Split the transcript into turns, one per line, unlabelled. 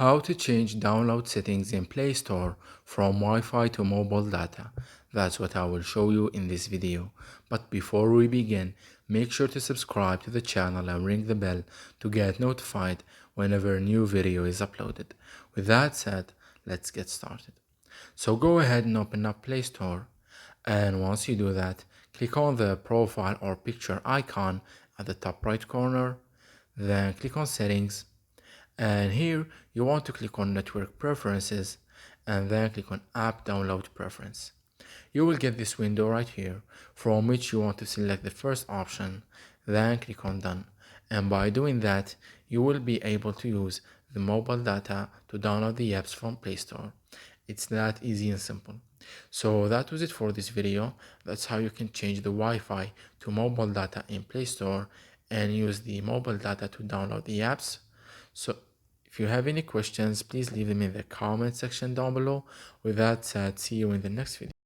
How to change download settings in Play Store from Wi-Fi to mobile data. That's what I will show you in this video. But before we begin, make sure to subscribe to the channel and ring the bell to get notified whenever a new video is uploaded. With that said, let's get started. So go ahead and open up Play Store, and once you do that, click on the profile or picture icon at the top right corner, then click on settings, and here you want to click on network preferences and then click on app download preference. You will get this window right here from which you want to select the first option, then click on done, and by doing that you will be able to use the mobile data to download the apps from Play Store. It's that easy and simple. So that was it for this video. That's how you can change the Wi-Fi to mobile data in Play Store and use the mobile data to download the apps. So if you have any questions, please leave them in the comment section down below. With that said, see you in the next video.